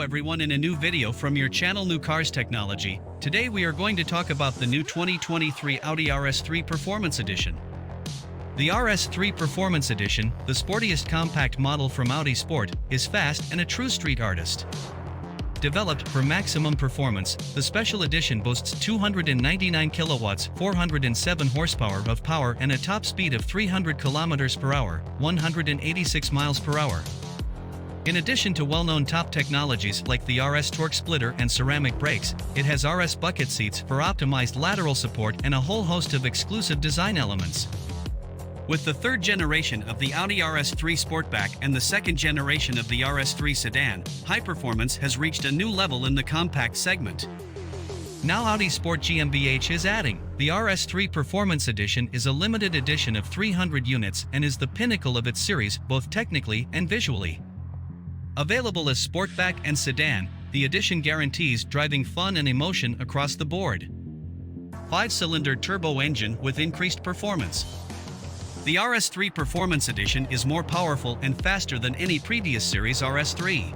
everyone, in a new video from your channel New Cars Technology. Today we are going to talk about the new 2023 Audi RS3 Performance Edition. The RS3 Performance Edition, the sportiest compact model from Audi Sport, is fast and a true street artist. Developed for maximum performance, the special edition boasts 299 kilowatts, 407 horsepower of power and a top speed of 300 kilometers per hour, 186 miles per hour. In addition to well-known top technologies like the RS torque splitter and ceramic brakes, it has RS bucket seats for optimized lateral support and a whole host of exclusive design elements. With the third generation of the Audi RS3 Sportback and the second generation of the RS3 sedan, high performance has reached a new level in the compact segment. Now Audi Sport GmbH is adding. The RS3 Performance Edition is a limited edition of 300 units and is the pinnacle of its series both technically and visually. Available as Sportback and sedan, the edition guarantees driving fun and emotion across the board. 5-cylinder turbo engine with increased performance. The RS3 Performance Edition is more powerful and faster than any previous series RS3.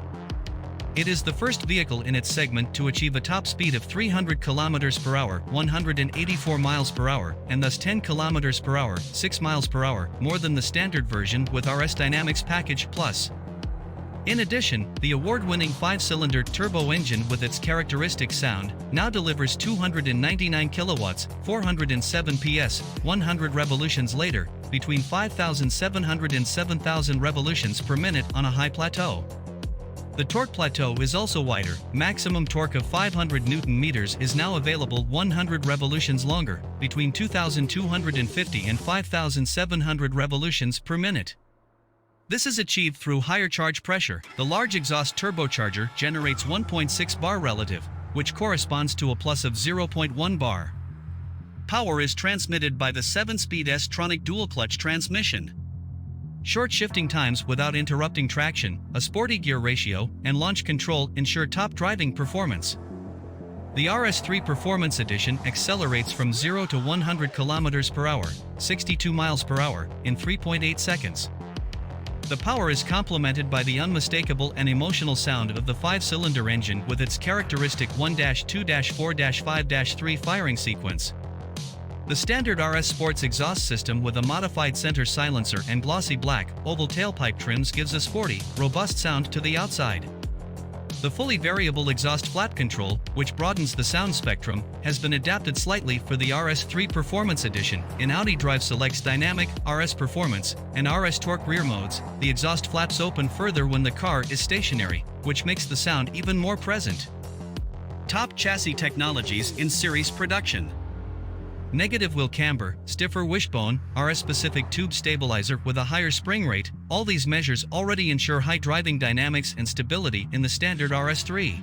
It is the first vehicle in its segment to achieve a top speed of 300 km per hour, 184 miles per hour, and thus 10 km per hour, 6 miles per hour, more than the standard version with aerodynamics Package Plus. In addition, the award-winning 5-cylinder turbo engine with its characteristic sound now delivers 299 kilowatts, 407 PS, 100 revolutions later, between 5,700 and 7,000 revolutions per minute on a high plateau. The torque plateau is also wider. Maximum torque of 500 Newton-meters is now available 100 revolutions longer, between 2,250 and 5,700 revolutions per minute. This is achieved through higher charge pressure. The large exhaust turbocharger generates 1.6 bar relative, which corresponds to a plus of 0.1 bar. Power is transmitted by the 7-speed S-tronic dual-clutch transmission. Short shifting times without interrupting traction, a sporty gear ratio, and launch control ensure top driving performance. The RS3 Performance Edition accelerates from 0 to 100 km per hour, 62 miles per hour, in 3.8 seconds. The power is complemented by the unmistakable and emotional sound of the 5-cylinder engine with its characteristic 1-2-4-5-3 firing sequence. The standard RS Sports exhaust system with a modified center silencer and glossy black, oval tailpipe trims gives a sporty, robust sound to the outside. The fully variable exhaust flap control, which broadens the sound spectrum, has been adapted slightly for the RS3 Performance Edition. In Audi Drive selects Dynamic, RS Performance, and RS Torque rear modes, the exhaust flaps open further when the car is stationary, which makes the sound even more present. Top chassis technologies in series production. Negative wheel camber, stiffer wishbone, RS-specific tube stabilizer with a higher spring rate, all these measures already ensure high driving dynamics and stability in the standard RS3.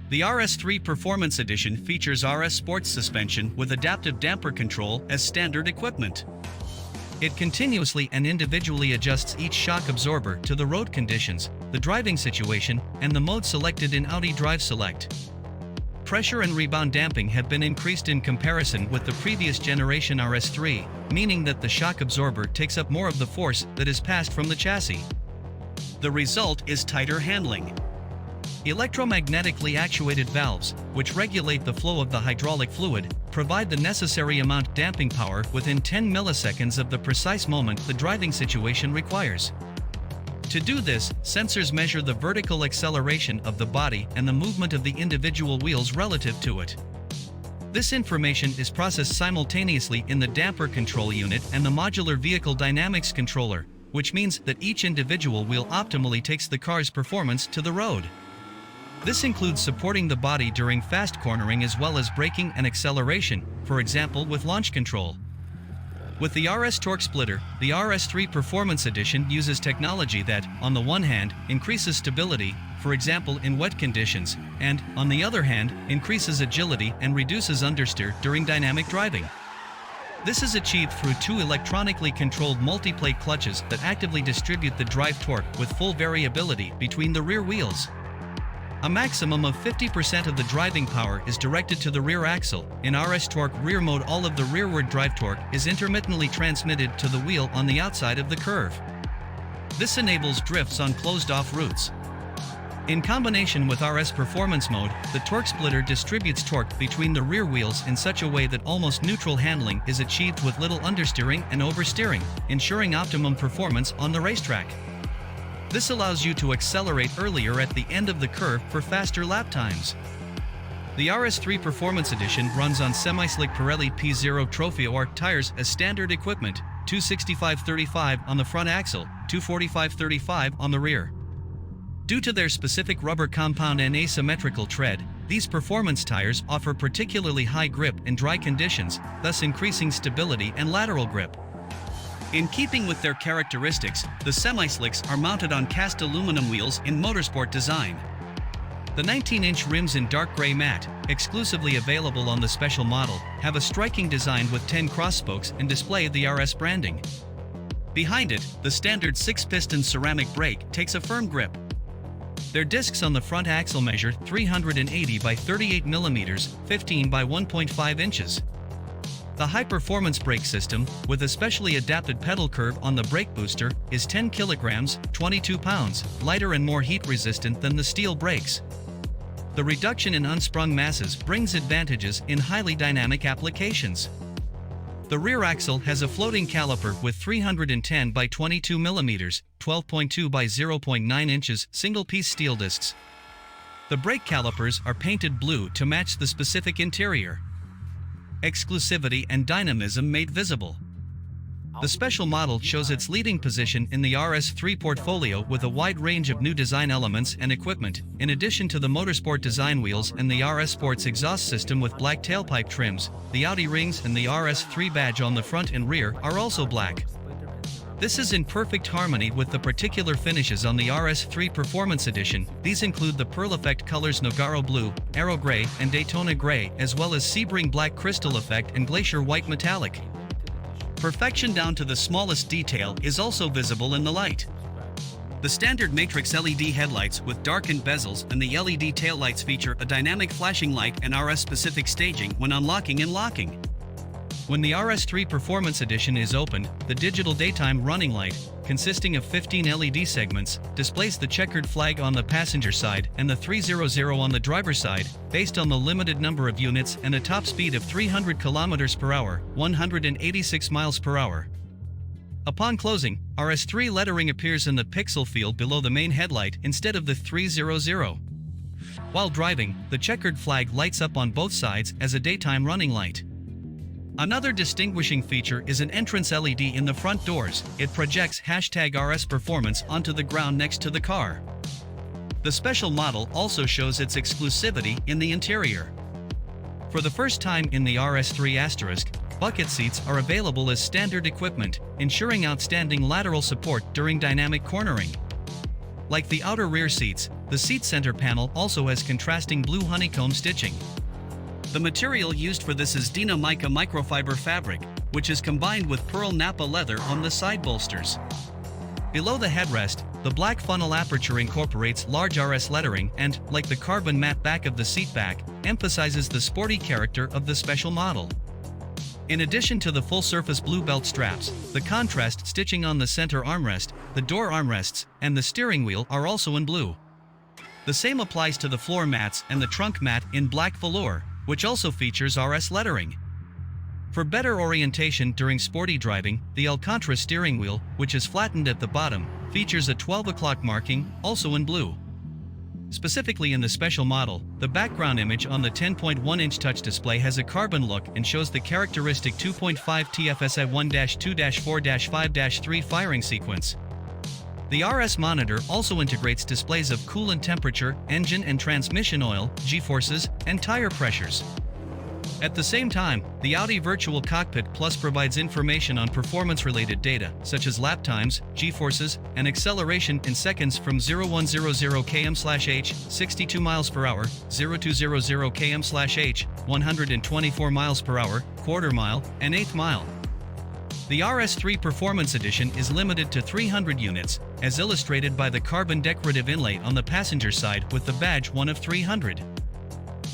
The RS3 Performance Edition features RS Sports suspension with adaptive damper control as standard equipment. It continuously and individually adjusts each shock absorber to the road conditions, the driving situation, and the mode selected in Audi Drive Select. Pressure and rebound damping have been increased in comparison with the previous generation RS3, meaning that the shock absorber takes up more of the force that is passed from the chassis. The result is tighter handling. Electromagnetically actuated valves, which regulate the flow of the hydraulic fluid, provide the necessary amount damping power within 10 milliseconds of the precise moment the driving situation requires. To do this, sensors measure the vertical acceleration of the body and the movement of the individual wheels relative to it. This information is processed simultaneously in the damper control unit and the modular vehicle dynamics controller, which means that each individual wheel optimally takes the car's performance to the road. This includes supporting the body during fast cornering as well as braking and acceleration, for example with launch control. With the RS torque splitter, the RS3 Performance Edition uses technology that, on the one hand, increases stability, for example in wet conditions, and, on the other hand, increases agility and reduces understeer during dynamic driving. This is achieved through two electronically controlled multi-plate clutches that actively distribute the drive torque with full variability between the rear wheels. A maximum of 50% of the driving power is directed to the rear axle. In RS Torque rear mode, all of the rearward drive torque is intermittently transmitted to the wheel on the outside of the curve. This enables drifts on closed-off routes. In combination with RS Performance Mode, the torque splitter distributes torque between the rear wheels in such a way that almost neutral handling is achieved with little understeering and oversteering, ensuring optimum performance on the racetrack. This allows you to accelerate earlier at the end of the curve for faster lap times. The RS3 Performance Edition runs on semi-slick Pirelli P0 Trofeo tires as standard equipment, 265/35 on the front axle, 245/35 on the rear. Due to their specific rubber compound and asymmetrical tread, these performance tires offer particularly high grip in dry conditions, thus increasing stability and lateral grip. In keeping with their characteristics, the semi-slicks are mounted on cast aluminum wheels in motorsport design. The 19-inch rims in dark gray matte, exclusively available on the special model, have a striking design with 10 cross spokes and display the RS branding. Behind it, the standard 6-piston ceramic brake takes a firm grip. Their discs on the front axle measure 380 by 38 mm, 15 by 1.5 inches. The high-performance brake system, with a specially adapted pedal curve on the brake booster, is 10 kilograms, 22 pounds, lighter and more heat-resistant than the steel brakes. The reduction in unsprung masses brings advantages in highly dynamic applications. The rear axle has a floating caliper with 310 by 22 mm, 12.2 by 0.9 inches single-piece steel discs. The brake calipers are painted blue to match the specific interior. Exclusivity and dynamism made visible. The special model shows its leading position in the RS3 portfolio with a wide range of new design elements and equipment, in addition to the motorsport design wheels and the RS Sports exhaust system with black tailpipe trims. The Audi rings and the RS3 badge on the front and rear are also black. This is in perfect harmony with the particular finishes on the RS3 Performance Edition. These include the Pearl Effect colors Nogaro Blue, Aero Gray, and Daytona Gray, as well as Sebring Black Crystal Effect and Glacier White Metallic. Perfection down to the smallest detail is also visible in the light. The standard matrix LED headlights with darkened bezels and the LED taillights feature a dynamic flashing light and RS-specific staging when unlocking and locking. When the RS3 Performance Edition is opened, the digital daytime running light, consisting of 15 LED segments, displays the checkered flag on the passenger side and the 300 on the driver's side, based on the limited number of units and a top speed of 300 km per hour, 186 miles per hour. Upon closing, RS3 lettering appears in the pixel field below the main headlight instead of the 300. While driving, the checkered flag lights up on both sides as a daytime running light. Another distinguishing feature is an entrance LED in the front doors. It projects #RS Performance onto the ground next to the car. The special model also shows its exclusivity in the interior. For the first time in the RS3 *, bucket seats are available as standard equipment, ensuring outstanding lateral support during dynamic cornering. Like the outer rear seats, the seat center panel also has contrasting blue honeycomb stitching. The material used for this is Dina Mica microfiber fabric, which is combined with pearl Napa leather on the side bolsters. Below the headrest, the black funnel aperture incorporates large RS lettering and, like the carbon matte back of the seat back, emphasizes the sporty character of the special model. In addition to the full-surface blue belt straps, the contrast stitching on the center armrest, the door armrests, and the steering wheel are also in blue. The same applies to the floor mats and the trunk mat in black velour, which also features RS lettering. For better orientation during sporty driving, the Alcantara steering wheel, which is flattened at the bottom, features a 12 o'clock marking, also in blue. Specifically in the special model, the background image on the 10.1-inch touch display has a carbon look and shows the characteristic 2.5 TFSI 1-2-4-5-3 firing sequence. The RS monitor also integrates displays of coolant temperature, engine and transmission oil, G-forces, and tire pressures. At the same time, the Audi Virtual Cockpit Plus provides information on performance-related data, such as lap times, G-forces, and acceleration in seconds from 0100 km/h, 62 miles per hour, 0200 km/h, 124 miles per hour, quarter mile, and eighth mile. The RS3 Performance Edition is limited to 300 units, as illustrated by the carbon decorative inlay on the passenger side with the badge 1 of 300.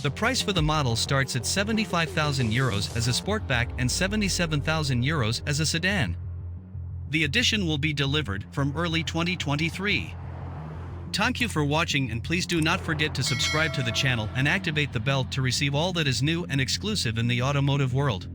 The price for the model starts at €75,000 as a sportback and €77,000 as a sedan. The edition will be delivered from early 2023. Thank you for watching, and please do not forget to subscribe to the channel and activate the bell to receive all that is new and exclusive in the automotive world.